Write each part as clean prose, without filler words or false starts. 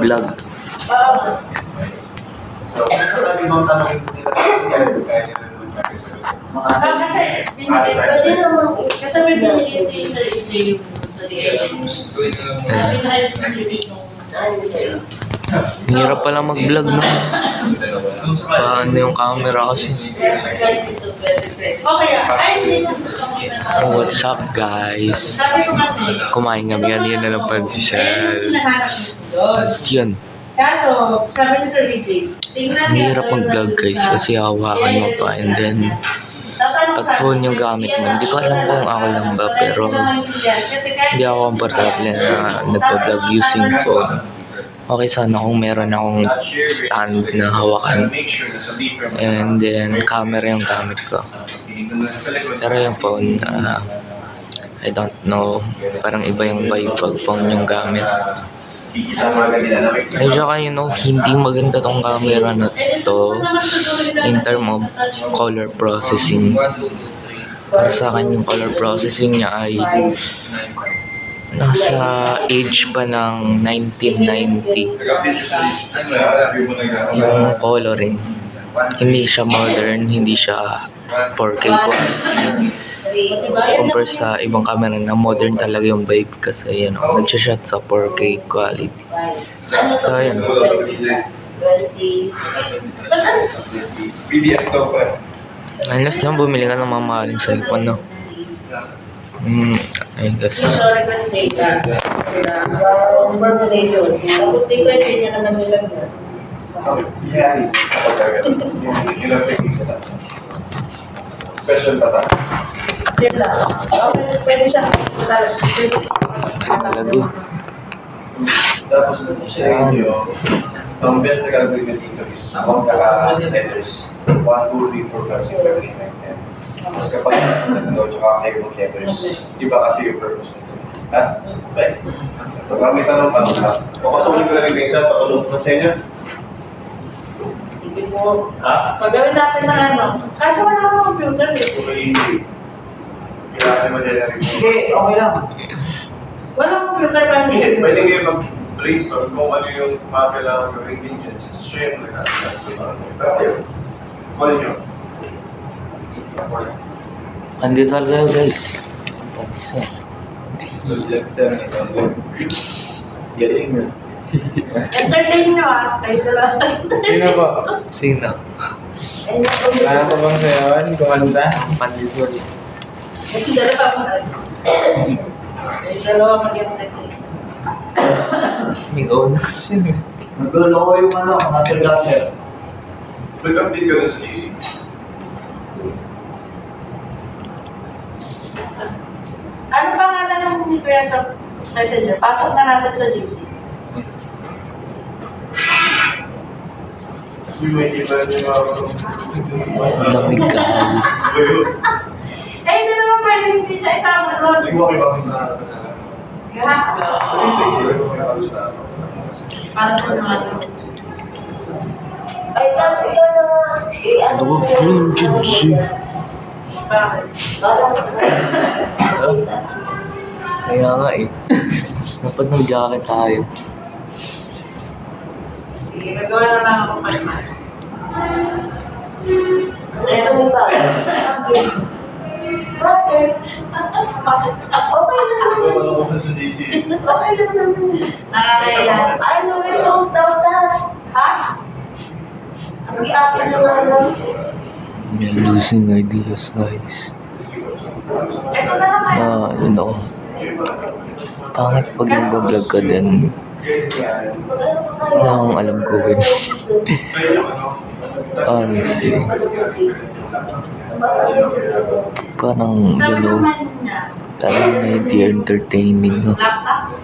Vlog. Kasi may binigay si Sir AJ yung sa Hirap pala mag-vlog, no? Paano yung camera kasi? What's up, guys? Kumain kami kanina ng pandesal. At yun. Kaso, sabi ni Sir AJ, tingnan Ang hirap mag-vlog, guys, kasi hawakan mo pa and then pag phone yung gamit mo, hindi ko alam kung ako lang ba, pero hindi ako komportable na nagpa-vlog using phone. Okay sana kung meron akong stand na hawakan and then camera yung gamit ko. Pero yung phone, I don't know, parang iba yung vibe pag phone yung gamit. Ay, tsaka hindi maganda tong camera na to in term of color processing. Para sa akin yung color processing niya ay nasa age pa ng 1990. Yung coloring, hindi siya modern, hindi siya 4K quality. Compare sa ibang camera na modern talaga yung vibe kasi nagsha-shot sa 4K quality. So ayan. Unless lang bumili ka ng mamahaling cellphone, no? Ayun kasi. Tapos dito hindi niya naman nilagyan. Special ba ta? Yan lang. Pwede siya. Talaga. Tapos siya inyo, ang best na gagawin dito is ang kaka-letters. 1, 2, 3, 4, 5, 6, 7, 8, 9, 10. Tapos kapag nag-load tsaka kayo ng letters, iba kasi yung purpose nito. Ha? Okay? Pag may tanong ka, pakasulit ko lang yung isa, patulong ko sa inyo. Sige po. Ha? Pagawin natin na Kasi wala akong computer eh. Okay, kailangan naman din natin. Hindi, okay lang. Wala akong computer pa Hindi, pwede kayo mag-brainstorm kung ano yung mga kailangan gawin din dyan. Share mo na natin. Pero kayo, call nyo. Pandesal kayo, guys. Pandesal. Galing na. entertain nyo kayo dalawa. Sino po? Sino? Kaya ko bang sayawan? Kumanta? Pandesal. Kasi dalawa pa dalawa mag-entertain. Ikaw na. Nagdulo ko yung nasa gutter. Mag-update ka na sa GC. Ano pangalan ng ni Kuya sa messenger? Pasok na natin sa GC. Lamig, guys. Eh, hindi naman pwede hindi siya isama doon. Yeah. Para sa mga Ay, tapos ikaw na nga. Ano ba yun, Jinsi? bakit? Kaya nga eh. Dapat mag-jacket tayo. Sige, nagawa na lang ako kayo. Ito may ba? Bakit? Okay lang naman. Okay lang naman. Nakakaya. Ay, no result daw, tas. Ha? Sige, akin na nga lang. May losing ideas, guys. Ito na naman. Pangit pag nag-vlog ka din. Wala akong alam gawin. Honestly. Parang, talagang hindi entertaining, no? Laptop?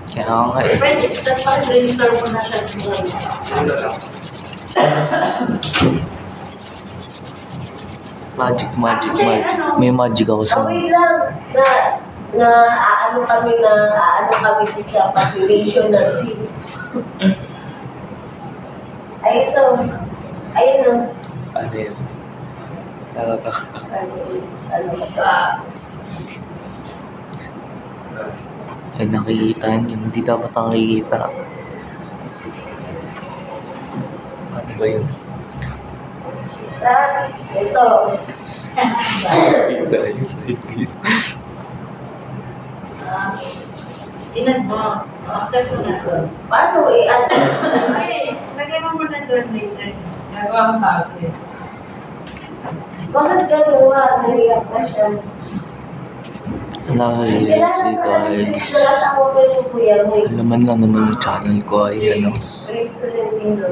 Kaya nga eh. Pwede, tapos paki-brainstorm ko na siya. Magic. May magic ako sa... Okay lang. Aano kami din sa population ng kids. Ay, ito. Ayun o. Ano yun? Nakaka- Ano ba? Ay, nakikita niyo. Hindi dapat nakikita. Ano ba yun? That's, ito. Nakikita yun sa ibis. Inan mo. Accept mo na. Paano i-ano? Ay, lagyan mo muna doon later. Nagawa mo bago eh. Bakit gano'n? Naiyak na siya. Nakakaiyak si Kyle. Nakasawa ko yung kuya mo. Alaman lang naman yung channel ko ay ano. Grace Tolentino.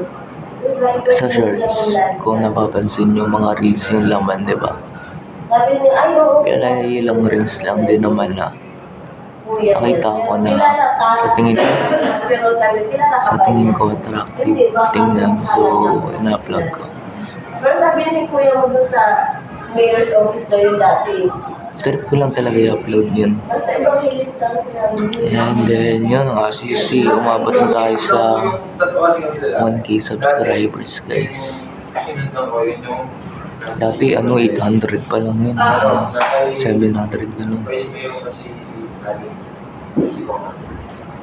Sa shorts, kung napapansin yung mga reels yung laman, di ba? Sabi niya, ay, oo. Kaya ilang reels lang din naman na Kuya, nakita ko na kilala ka. sa tingin ko, Pero sabi, kilala ka sa ba tingin niya? ko attractive tingnan, so ina-upload ko. Pero sabi ni kuya mo doon sa mayor's office daw yung dati. Trip ko lang talaga i-upload yun. Basta ibang release lang sinabi niya. And then yun, as you see, umabot na tayo sa 1K subscribers, guys. Dati 800 pa lang yun. 700 ganun.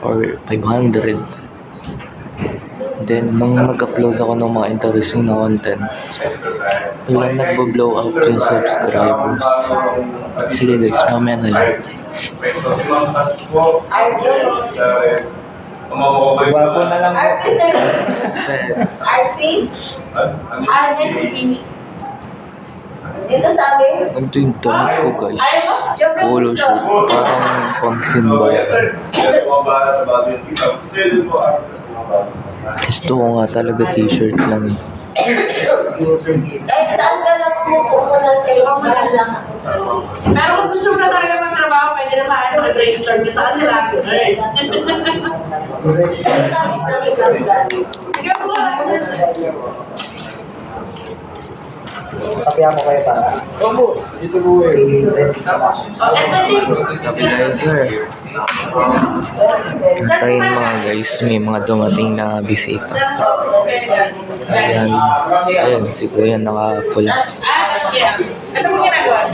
Or 500. Then, nung nag-upload ako ng mga interesting na content, biglang nagbo-blow up yung subscribers. Sige guys, mamaya na lang. Gwapo na lang po. RP, sir. RP? RP? Dito sa amin? Ganito yung damit ko, guys. Ay, mo? Siyempre Polo gusto. shirt. Parang pang-simba. Gusto ko nga talaga t-shirt lang eh. Kahit saan ka lang pupunta sa saan lang ako sa Pero kung gusto mo na talaga magtrabaho, pwede naman mag-brainstorm ka saan na lang. Sige po. Kapihan ko kayo para. Opo, dito po eh. Sabi guys, sir. Antayin mga guys, may mga dumating na bisita. Ayan. Ayan, si Kuya nakapula. Ano mo ginagawa?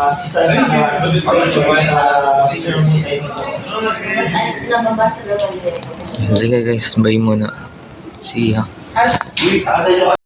Assistant na Nababasa naman din. Sige guys, bye muna. See ya.